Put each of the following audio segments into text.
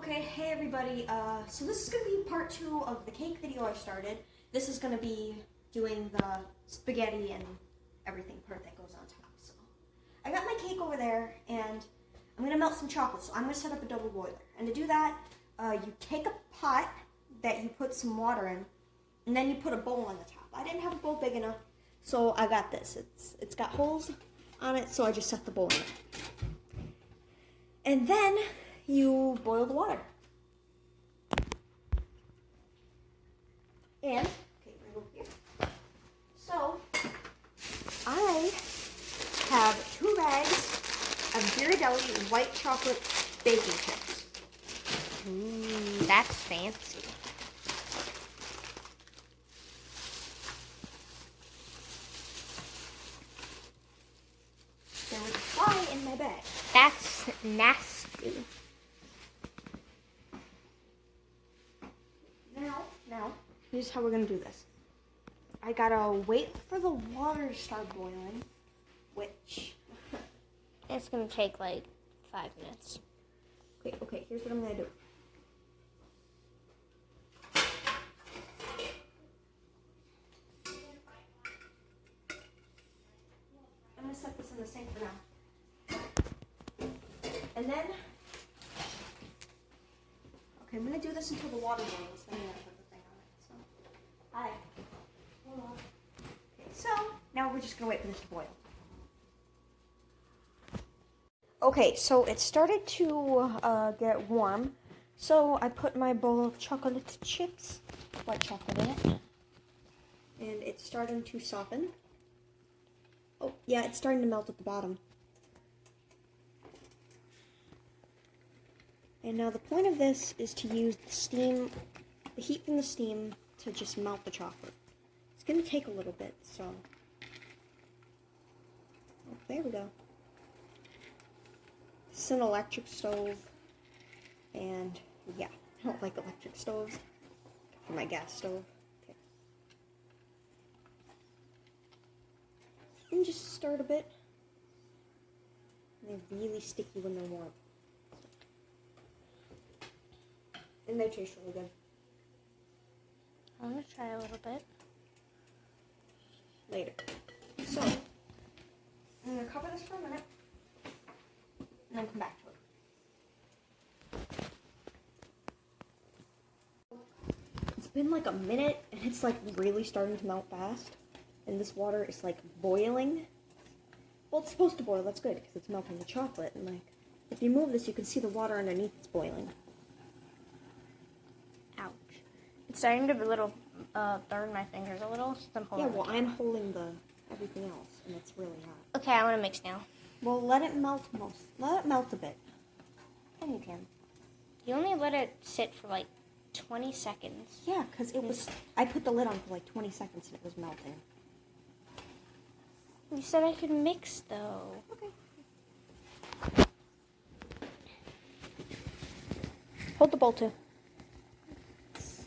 Okay, hey everybody. So this is going to be part 2 of the cake video I started. This is going to be doing the spaghetti and everything part that goes on top. So I got my cake over there, and I'm going to melt some chocolate. So I'm going to set up a double boiler. And to do that, you take a pot that you put some water in, and then you put a bowl on the top. I didn't have a bowl big enough, so I got this. It's got holes on it, so I just set the bowl in it. And then you boil the water. And, okay, we're going to go here. So, I have 2 bags of Video.Guru white chocolate baking chips. Ooh, that's fancy. There was a fly in my bag. That's nasty. Now, here's how we're going to do this. I gotta wait for the water to start boiling, which... It's gonna take like 5 minutes. Okay, here's what I'm gonna do. I'm gonna set this in the sink for now. And then, okay, I'm gonna do this until the water boils, then I'm gonna put the thing on it. So, hi. Hello. Okay, so now we're just gonna wait for this to boil. Okay, so it started to get warm, so I put my bowl of chocolate chips, white chocolate in it, and it's starting to soften. Oh, yeah, it's starting to melt at the bottom. And now the point of this is to use the steam, the heat from the steam, to just melt the chocolate. It's going to take a little bit, so... Oh, there we go. This is an electric stove, and yeah, I don't like electric stoves for my gas stove. Okay. And just stir it a bit. And they're really sticky when they're warm. And they taste really good. I'm gonna try a little bit. Later. So, I'm gonna cover this for a minute. And then come back to it. It's been like a minute, and it's like really starting to melt fast. And this water is like boiling. Well, it's supposed to boil, that's good, because it's melting the chocolate. And like, if you move this, you can see the water underneath it's boiling. Ouch. It's starting to burn my fingers a little, so I'm holding Yeah, well, I'm holding the everything else, and it's really hot. Okay, I want to mix now. Well, let it melt a bit. And you can. You only let it sit for like 20 seconds. Yeah, because it was, I put the lid on for like 20 seconds and it was melting. You said I could mix though. Okay. Hold the bowl too.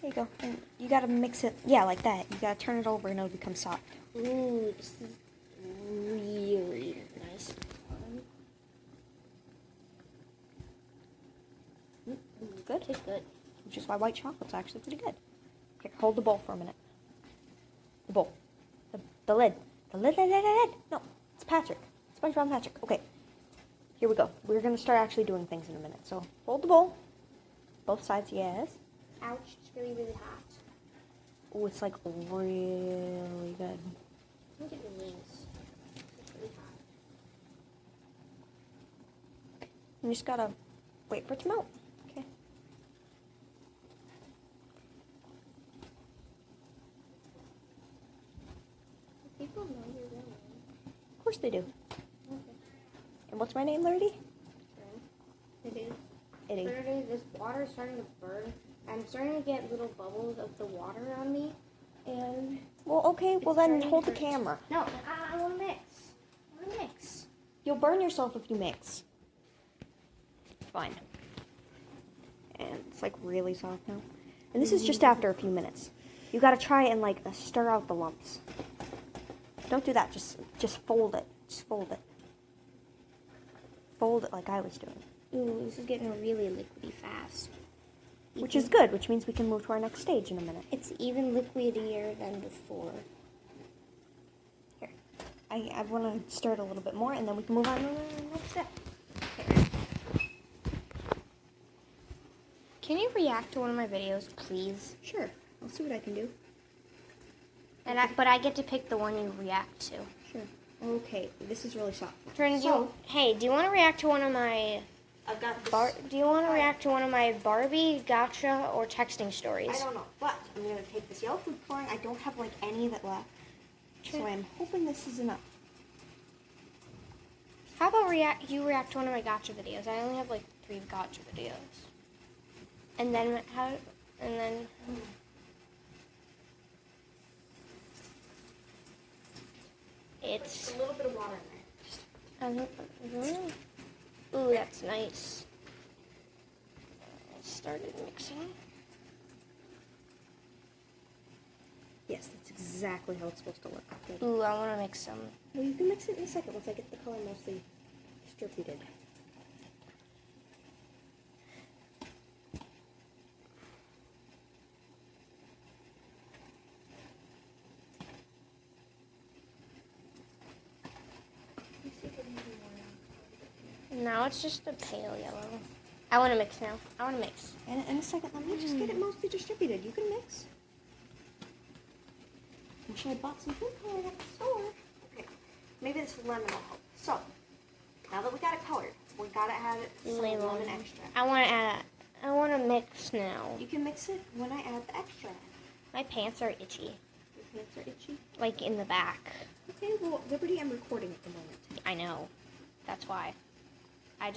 There you go. And you gotta mix it, yeah, like that. You gotta turn it over and it'll become soft. Ooh, this is really nice. Good? Tastes good. Which is why white chocolate's actually pretty good. Here, hold the bowl for a minute. The bowl. The lid. The lid. No, it's Patrick. SpongeBob and Patrick. Okay. Here we go. We're going to start actually doing things in a minute. So, hold the bowl. Both sides, yes. Ouch, it's really, really hot. Oh, it's like really good. Look at your wings. It's really hot. You just gotta wait for it to melt. Okay. People know your real name. Of course they do. Okay. And what's my name, Lurdy? It is. Itty. Literally, this water is starting to burn. I'm starting to get little bubbles of the water on me. And Well, okay. Well, then hold the camera. no, I want to mix. I want to mix. You'll burn yourself if you mix. Fine. And it's like really soft now. And this is just after a few minutes. You gotta try and like stir out the lumps. Don't do that. Just fold it. Just fold it. Fold it like I was doing. Ooh, this is getting really liquidy fast. which is good, which means we can move to our next stage in a minute. It's even liquidier than before. Here, I want to stir it a little bit more, and then we can move on to the next step. Okay. Can you react to one of my videos, please? Sure, I'll see what I can do. But I get to pick the one you react to. Sure. Okay, this is really soft. Trinity, do you want to react to one of my... I've got this. Do you want to react to one of my Barbie, gotcha, or texting stories? I don't know, but I'm going to take this yellow food coloring. I don't have, like, any that left. So I'm hoping this is enough. How about you react to one of my gotcha videos? I only have, like, 3 gotcha videos. And then, it's a little bit of water in there. Ooh, that's nice. I started mixing. Yes, that's exactly how it's supposed to look. Good. Ooh, I want to mix some. Well, you can mix it in a second once I get the color mostly distributed. Now it's just a pale yellow. I want to mix now. I want to mix. And in a second, let me just get it mostly distributed. You can mix. Wish I bought some food coloring at the store. Okay, maybe this lemon will help. So, now that we got it colored, we gotta add some lemon extract. I want to mix now. You can mix it when I add the extract. My pants are itchy. Your pants are itchy? Like in the back. Okay, well, Liberty, I'm recording at the moment. I know. That's why. And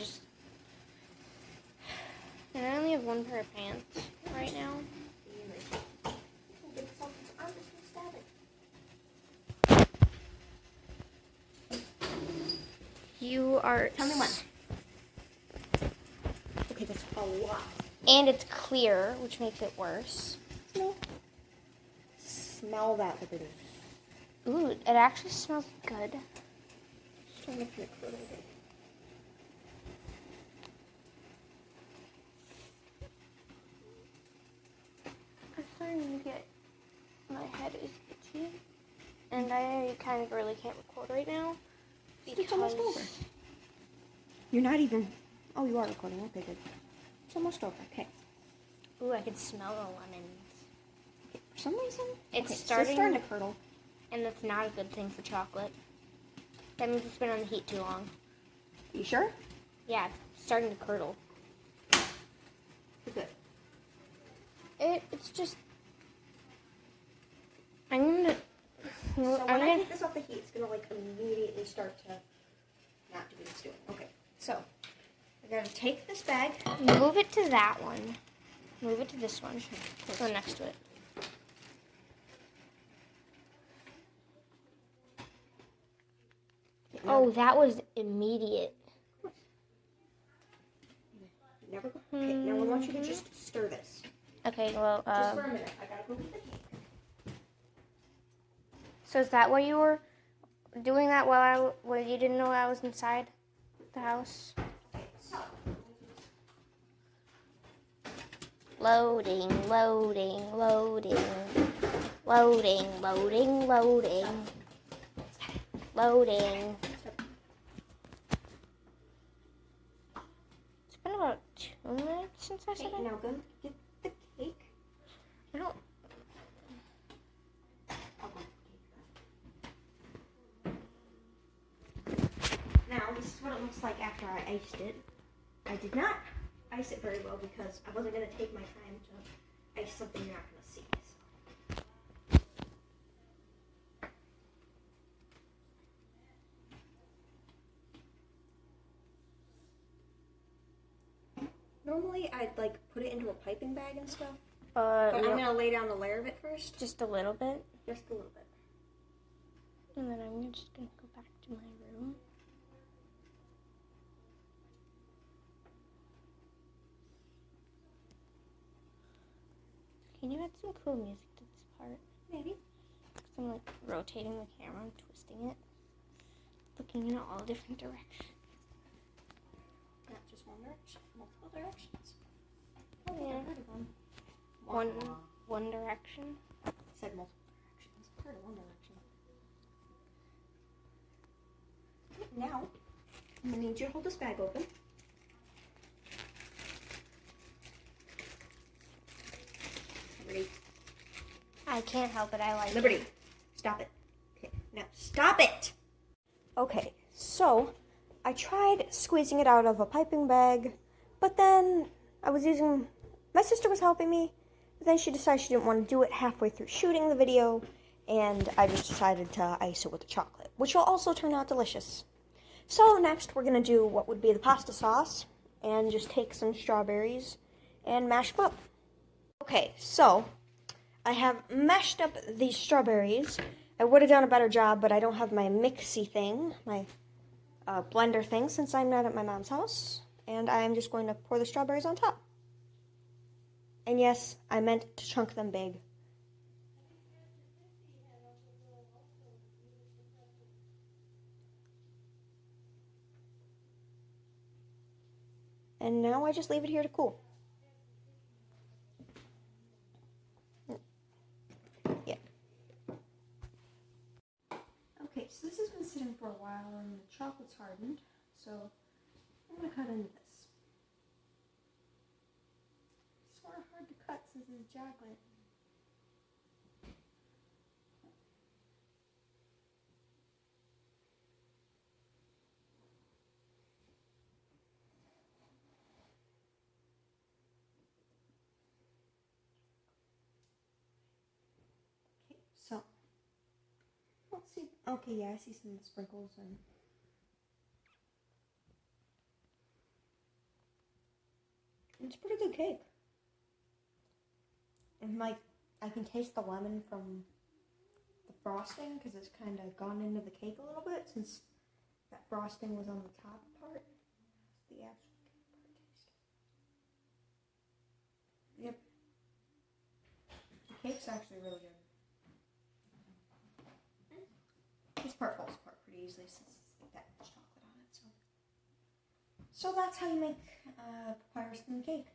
I only have 1 pair of pants right now. You are... Tell me when. Okay, that's a lot. And it's clear, which makes it worse. No. Smell that, Liberty. Ooh, it actually smells good. Just trying to make it a little bit. I'm starting to get... My head is itchy. And I kind of really can't record right now. It's almost over. You're not even... Oh, you are recording. Okay, good. It's almost over. Okay. Ooh, I can smell the lemons. Okay. For some reason... It's okay, starting to curdle. And that's not a good thing for chocolate. That means it's been on the heat too long. You sure? Yeah, it's starting to curdle. Good. It's just... I'm gonna... So when I take this off the heat, it's gonna like immediately start to not do what it's doing. Okay, so we're gonna take this bag. Move it to that one. Move it to this one. Go next to it. Oh, that was immediate. Never go. Okay, now I want you to just stir this. Okay, well, just for a minute. I gotta go get the cake. So is that why you were doing that while you didn't know I was inside the house? Okay, so. Loading, loading, loading. Loading, loading, loading. Loading. It's been about 2 minutes since I said Okay, it. now go get the cake. I don't... Now, this is what it looks like after I iced it. I did not ice it very well because I wasn't going to take my time to ice something you're not going to see. So. Normally, I'd like put it into a piping bag and stuff. But I'm going to lay down the layer of it first. Just a little bit. Just a little bit. And then I'm just going to go back to my room. Can you add some cool music to this part? Maybe. Because I'm like rotating the camera and twisting it. Looking in all different directions. Not just one direction, multiple directions. Oh, yeah. Good one. One Direction. I said multiple directions. I heard One Direction. Okay, now, I'm going to need you to hold this bag open. Liberty. I can't help it. I like Liberty. it. Stop it. Okay, now stop it! Okay, so I tried squeezing it out of a piping bag, but then my sister was helping me, but then she decided she didn't want to do it halfway through shooting the video, and I just decided to ice it with the chocolate, which will also turn out delicious. So next we're going to do what would be the pasta sauce, and just take some strawberries and mash them up. Okay, so I have mashed up these strawberries. I would have done a better job, but I don't have my mixy thing, my blender thing, since I'm not at my mom's house. And I'm just going to pour the strawberries on top. And yes, I meant to chunk them big. And now I just leave it here to cool. Yeah. Okay, so this has been sitting for a while and the chocolate's hardened, so I'm going to cut into this. It's sort of hard to cut since it's chocolate. Okay, so let's see. Okay, yeah, I see some sprinkles and it's pretty good cake. And like, I can taste the lemon from the frosting because it's kind of gone into the cake a little bit since that frosting was on the top part. The actual cake part taste. Yep. The cake's actually really good. This part falls apart pretty easily since it's like that much chocolate on it. So that's how you make papyrus thin cake.